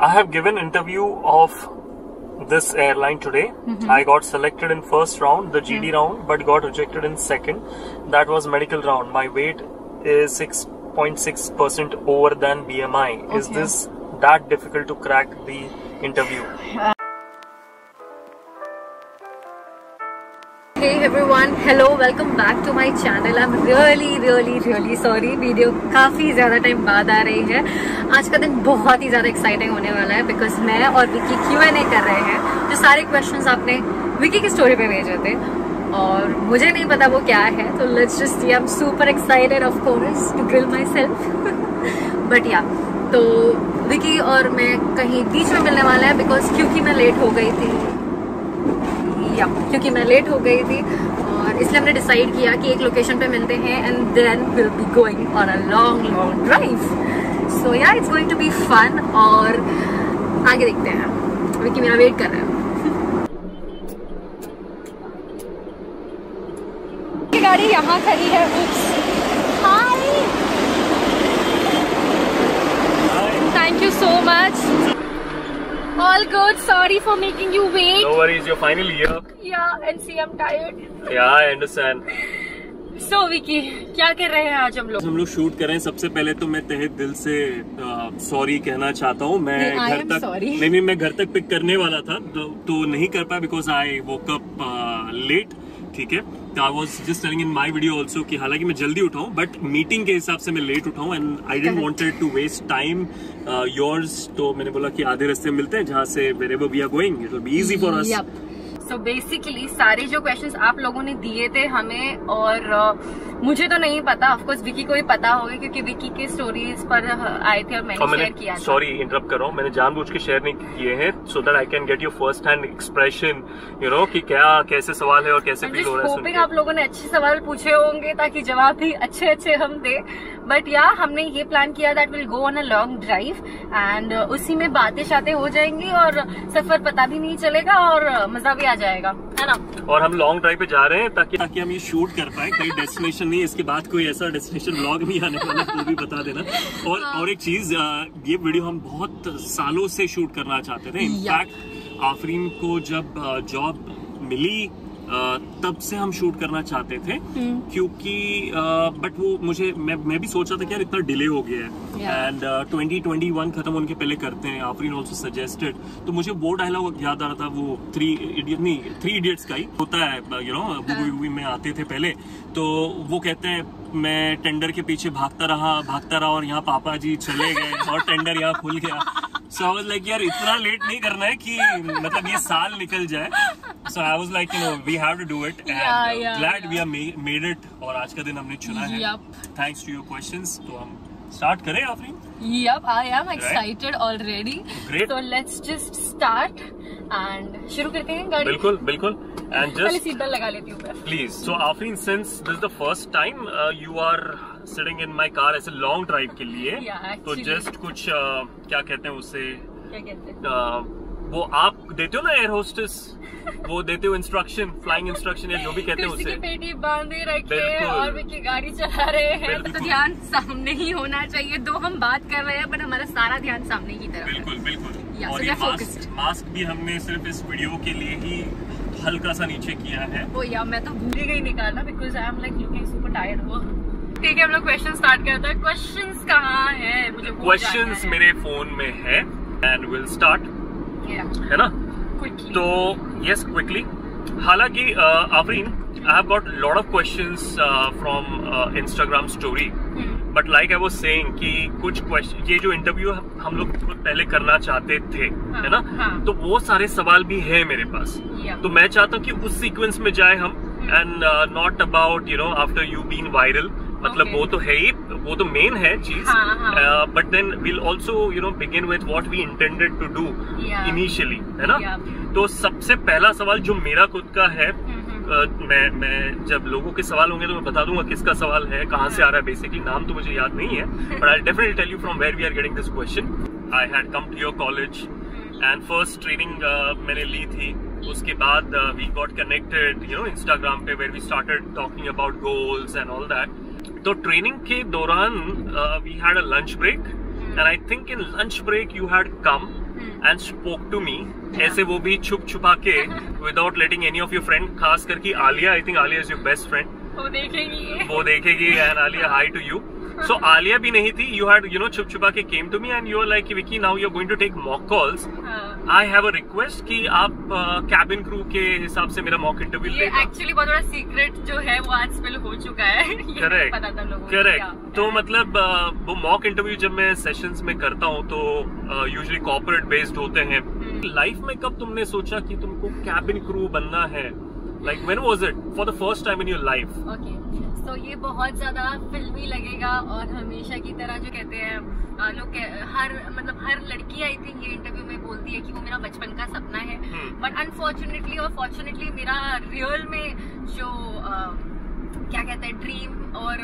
I have given interview of this airline today. I got selected in first round, the GD round, but got rejected in second. That was medical round. My weight is 6.6% over than BMI. Is this that difficult to crack the interview? Hey everyone, hello, welcome back to my channel. I'm really sorry, video काफ़ी ज़्यादा time बाद आ रही है। आज का दिन बहुत ही ज़्यादा एक्साइटिंग होने वाला है बिकॉज मैं और विकी Q&A कर रहे हैं। जो सारे क्वेश्चंस आपने विकी की स्टोरी पे भेजे थे और मुझे नहीं पता वो क्या है, तो let's just see, I am super excited of course to grill myself. But yeah, तो विकी और मैं कहीं बीच में मिलने वाला है बिकॉज क्योंकि मैं लेट हो गई थी और इसलिए हमने डिसाइड किया कि एक लोकेशन पे मिलते हैं and then will be going on a long drive. So yeah, it's going to be fun और आगे देखते हैं। विकी मेरा वेट कर रहा है। गाड़ी यहाँ खड़ी है। Hi, thank you so much. All good. Sorry for making you wait. No worries, you're finally here. Yeah, and see, I'm tired. Yeah, I understand. So, Vicky, क्या कर रहे हैं आज हम लोग? हम लोग शूट कर रहे हैं। सबसे पहले तो मैं तहे दिल से सॉरी कहना चाहता हूँ। मैं घर तक नहीं, मैं घर तक पिक करने वाला था तो नहीं कर पाया because I woke up late. ठीक है, I was just telling in my video also कि हालांकि मैं जल्दी उठाऊं बट मीटिंग के हिसाब से मैं लेट उठाऊं and I didn't wanted to waste time yours. तो मैंने बोला कि आधे रास्ते मिलते हैं जहां से wherever we are going it will be easy for us. So basically सारे जो क्वेश्चंस आप लोगों ने दिए थे हमें और मुझे तो नहीं पता, ऑफ कोर्स विकी को ही पता होगा क्योंकि विकी के स्टोरीज पर आए थे और मैंने शेयर किया। सॉरी इंटरप्ट कर रहा हूँ, मैंने जानबूझ के शेयर नहीं किए हैं so that I can get your first hand expression, you know कि क्या कैसे सवाल है और कैसे फील हो रहा है। होपिंग आप लोगों ने अच्छे सवाल पूछे होंगे ताकि जवाब भी अच्छे हम दे। बट या, हमने ये प्लान किया that will go on a long drive and उसी में बातें हो जाएंगी और सफर पता भी नहीं चलेगा और मजा भी आ जाएगा, है ना। और हम लॉन्ग ड्राइव पे जा रहे हैं ताकि हम ये शूट कर पाए। कहीं डेस्टिनेशन नहीं, इसके बाद कोई ऐसा डेस्टिनेशन व्लॉग नहीं आने वाला, वो भी बता देना। और एक चीज, ये वीडियो हम बहुत सालों से शूट करना चाहते थे। इनफैक्ट आफरीन को जब जॉब मिली तब से हम शूट करना चाहते थे क्योंकि बट वो मैं भी सोच रहा था कि यार इतना डिले हो गया है एंड 2021 खत्म होने के पहले करते हैं। आफरीन ऑल्सो सजेस्टेड, तो मुझे वो डायलॉग याद आ रहा था, वो थ्री इडियट्स का ही होता है, यू नो, मूवी में आते थे पहले। तो वो कहते हैं मैं टेंडर के पीछे भागता रहा और यहाँ पापा जी चले गए और टेंडर यहाँ खुल गया। सो आई वाज लाइक यार इतना लेट नहीं करना है कि मतलब ये साल निकल जाए। So I was like, you know, we have to do it, and glad we have made it. और आज का दिन हमने चुना है। Thanks to your questions. तो हम start करें Afreen? Yep, I am excited already. Great. So let's just start and शुरू करते हैं गाड़ी। बिल्कुल। And just पहले सीट बेल्ट लगा लेती हूँ मैं। Please. So Afreen, since this is the first time you are sitting in my car ऐसे long drive के लिए, तो just कुछ क्या कहते हैं उसे? क्या कहते हैं? वो आप देते हो ना एयर होस्टेस, वो देते हो इंस्ट्रक्शन, फ्लाइंग इंस्ट्रक्शन या जो भी कहते हैं उसे। पेटी बांधे रखे और विकी गाड़ी चला रहे हैं तो ध्यान सामने ही होना चाहिए। दो हम बात कर रहे हैं पर हमारा सारा ध्यान सामने की तरफ है। बिल्कुल। और ये मास्क भी हमने सिर्फ इस वीडियो के लिए ही हल्का सा नीचे किया है। ओ या, मैं तो भूल ही गई निकालना because I am like looking super tired. ठीक है, हम लोग क्वेश्चन स्टार्ट करते हैं। क्वेश्चंस कहाँ है? मुझे क्वेश्चंस मेरे फोन में है एंड विल स्टार्ट, है ना। Quickly. तो यस, क्विकली। हालांकि Afreen, I have got lot of questions from Instagram story, but like I was saying कि कुछ क्वेश्चन, ये जो इंटरव्यू हम लोग पहले करना चाहते थे, है ना, तो वो सारे सवाल भी है मेरे पास। तो मैं चाहता हूँ कि उस सीक्वेंस में जाए हम and not about, you know, after you been viral. मतलब वो तो है ही, वो तो मेन है चीज, but then will also, you know, begin with what we intended to do initially, है ना। तो सबसे पहला सवाल जो मेरा खुद का है, मैं जब लोगों के सवाल होंगे तो मैं बता दूंगा किसका सवाल है, कहाँ से आ रहा है। बेसिकली नाम तो मुझे याद नहीं है, but I definitely tell you from where we are getting this question. I had come to your college and first training मैंने ली थी। उसके बाद we got connected, you know, Instagram पे, where we started talking about goals and all that. तो training के दौरान we had a lunch break and I think in lunch break you had come and spoke to me, ऐसे वो भी छुप छुपा के, without letting any of your friend, खास करके Alia, I think Alia is your best friend, वो देखेगी and Alia hi to you. So Alia भी नहीं थी, you had छुप छुपा के came to me and you were like, Vicky, now you're going to take mock calls. I have a request कि आप cabin crew के हिसाब से मेरा mock interview लेगा. ये एक्चुअली बहुत बड़ा सीक्रेट जो है वो आज स्पिल हो चुका है. करेक्ट, पता था लोगों को. करेक्ट. तो मतलब वो mock interview जब मैं सेशंस में करता हूँ तो यूजुअली कॉर्पोरेट बेस्ड होते हैं. लाइफ में कब तुमने सोचा कि तुमको cabin crew बनना है? Like when was it for the first time in your life? Okay. तो ये बहुत ज्यादा फिल्मी लगेगा और हमेशा की तरह जो कहते हैं लोग, हर लड़की आई थिंक ये इंटरव्यू में बोलती है कि वो मेरा बचपन का सपना है. बट अनफॉर्चुनेटली और फॉर्चुनेटली मेरा रियल में जो क्या कहते हैं ड्रीम, और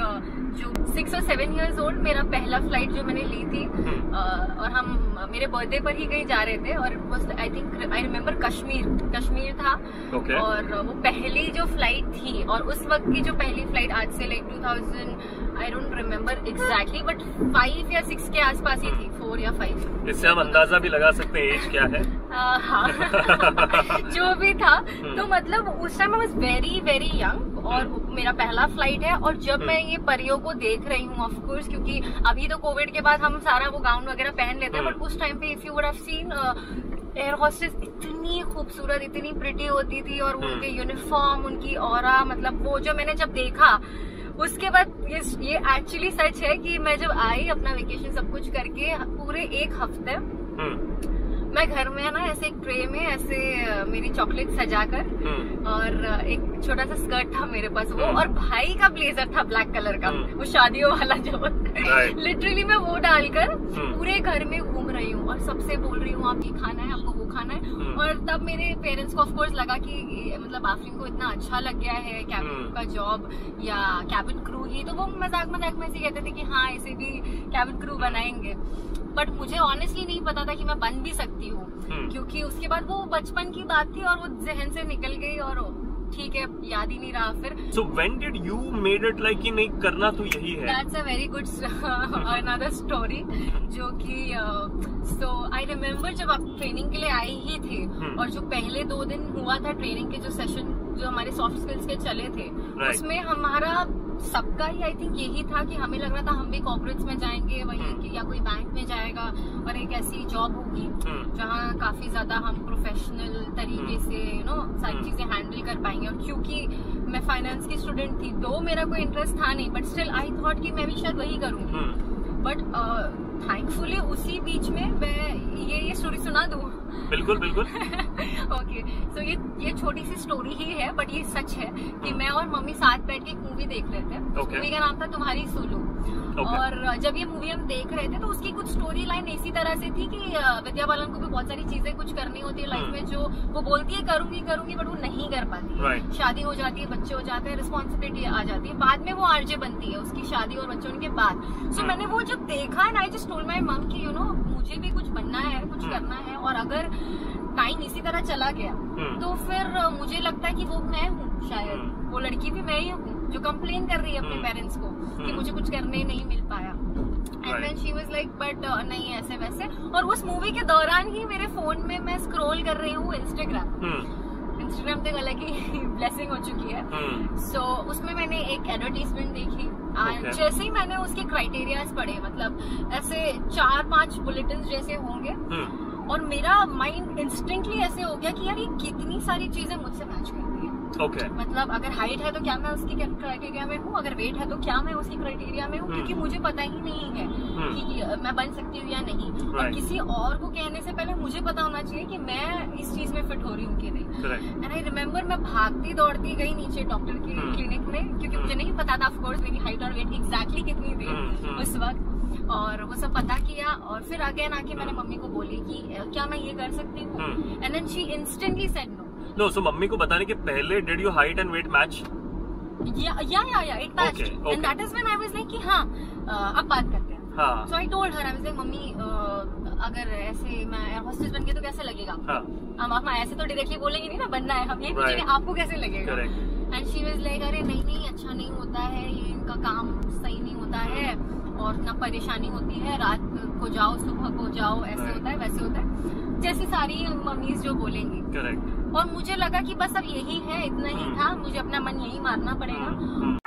जो 6 और 7 इयर्स ओल्ड मेरा पहला फ्लाइट जो मैंने ली थी, और हम मेरे बर्थडे पर ही कहीं जा रहे थे, और I think I remember Kashmir था. okay. और वो पहली जो फ्लाइट थी, और उस वक्त की जो पहली फ्लाइट आज से like 2000 I don't remember exactly, but 5 या 6 के आसपास ही थी, 4 या 5. इससे हम अंदाजा भी लगा सकते हैं एज क्या है. हाँ. जो भी था. तो मतलब उस time I was very very young, और मेरा पहला फ्लाइट है. और जब मैं ये परियों को देख रही हूँ, ऑफ कोर्स क्योंकि अभी तो कोविड के बाद हम सारा वो गाउन वगैरह पहन लेते हैं, बट उस टाइम पे if you would have seen air hostess इतनी खूबसूरत, इतनी प्रिटी होती थी, और उनके यूनिफॉर्म, उनकी ऑरा, मतलब वो जो मैंने जब देखा उसके बाद ये एक्चुअली सच है कि मैं जब आई अपना वेकेशन सब कुछ करके, पूरे 1 हफ्ते मैं घर में ना ऐसे एक ट्रे में ऐसे मेरी चॉकलेट सजाकर, और एक छोटा सा स्कर्ट था मेरे पास वो, और भाई का ब्लेजर था ब्लैक कलर का, वो शादियों वाला जो लिटरली मैं वो डालकर पूरे घर में घूम रही हूँ और सबसे बोल रही हूँ आप ये खाना है, आपको वो खाना है. और तब मेरे पेरेंट्स को ऑफ कोर्स लगा कि मतलब आफरीन को इतना अच्छा लग गया है कैबिन क्रू का जॉब, या कैबिन क्रू ही, तो वो मजाक में ऐसे कहते थे कि हाँ ऐसे भी कैबिन क्रू बनाएंगे. बट मुझे ऑनेस्टली नहीं पता था कि मैं बन भी सकती हूँ, क्योंकि उसके बाद वो बचपन की बात थी और वो जहन से निकल गई, और ठीक है याद ही नहीं रहा फिर. So when did you made it like कि नहीं करना तो यही है? That's a very good another story, जो कि so I remember जब आप ट्रेनिंग के लिए आए ही थे, और जो पहले 2 दिन हुआ था ट्रेनिंग के जो सेशन जो हमारे सॉफ्ट स्किल्स के चले थे, उसमें हमारा सबका ही आई थिंक यही था कि हमें लग रहा था हम भी कॉर्पोरेट्स में जाएंगे वहीं, या कोई बैंक में जाएगा, और एक ऐसी जॉब होगी जहाँ काफी ज्यादा हम प्रोफेशनल तरीके से सारी चीजें हैंडल कर पाएंगे. और क्योंकि मैं फाइनेंस की स्टूडेंट थी, तो मेरा कोई इंटरेस्ट था नहीं, बट स्टिल आई थॉट कि मैं भी शायद वही करूंगी. बट थैंकफुली उसी बीच में मैं ये स्टोरी सुना दूं. बिल्कुल बिल्कुल. ओके, सो ये छोटी सी स्टोरी ही है, बट ये सच है कि मैं और मम्मी साथ बैठ के एक मूवी देख रहे थे. मूवी का नाम था तुम्हारी सोलो. और जब ये मूवी हम देख रहे थे तो उसकी कुछ स्टोरी लाइन इसी तरह से थी कि विद्या बालन को भी बहुत सारी चीजें कुछ करनी होती है लाइफ में, जो वो बोलती है करूंगी बट वो नहीं कर पाती है. शादी हो जाती है, बच्चे हो जाते हैं, रिस्पॉन्सिबिलिटी आ जाती है, बाद में वो आरजे बनती है उसकी शादी और बच्चों के बाद. सो मैंने वो जब देखा and I just told my mum कि मुझे भी कुछ बनना है, कुछ करना है, और अगर टाइम इसी तरह चला गया तो फिर मुझे लगता है कि वो मैं हूँ, शायद वो लड़की भी मैं ही हूँ जो कंप्लेन कर रही है अपने पेरेंट्स को कि मुझे कुछ करने नहीं मिल पाया. And then she was like but नहीं ऐसे वैसे. और उस मूवी के दौरान ही मेरे फोन में मैं स्क्रॉल कर रही हूँ इंस्टाग्राम तो एक अलग ही ब्लेसिंग हो चुकी है. सो उसमें मैंने एक एडवर्टीजमेंट देखी, जैसे ही मैंने उसके क्राइटेरियाज पढ़े, मतलब ऐसे 4-5 बुलेटिन जैसे होंगे, और मेरा माइंड इंस्टेंटली ऐसे हो गया कि यार ये कितनी सारी चीजें मुझसे मैच करती है. मतलब अगर हाइट है तो क्या मैं उसकी क्राइटेरिया में हूँ, अगर वेट है तो क्या मैं उसकी क्राइटेरिया में हूँ, क्योंकि मुझे पता ही नहीं है कि मैं बन सकती हूँ या नहीं. और किसी और को कहने से पहले मुझे पता होना चाहिए कि मैं इस चीज में फिट हो रही हूँ कि नहीं. एंड आई रिमेम्बर मैं भागती दौड़ती गई नीचे डॉक्टर के क्लिनिक में, क्योंकि मुझे नहीं पता था ऑफकोर्स मेरी हाइट और वेट एग्जैक्टली कितनी थी उस वक्त. और वो सब पता किया, और फिर अगेन आके मैंने मम्मी को बोली कि क्या मैं ये कर सकती हूँ. And then she instantly said no. No, so मम्मी को बताने के पहले did your height and weight match? Yeah, it matched. Okay. And that is when I was like कि हाँ अब बात करते हैं. हाँ. So I told her, I was like mummy अगर ऐसे मैं एयर होस्टेस बन गई तो कैसे लगेगा? हाँ. हम ऐसे तो डायरेक्टली बोलेंगे नहीं ना बनना है, हम ये पूछेंगे आपको कैसे लगेगा? Correct. And she was like अरे नहीं अच्छा नहीं होता है, ये इनका काम सही नहीं होता है, और ना परेशानी होती है, रात को जाओ सुबह को जाओ, ऐसे होता है वैसे होता है. जैसी सारी मम्मीज जो बोलेंगी। करेक्ट। और मुझे लगा कि बस अब यही है, इतना ही था, मुझे अपना मन यही मारना पड़ेगा।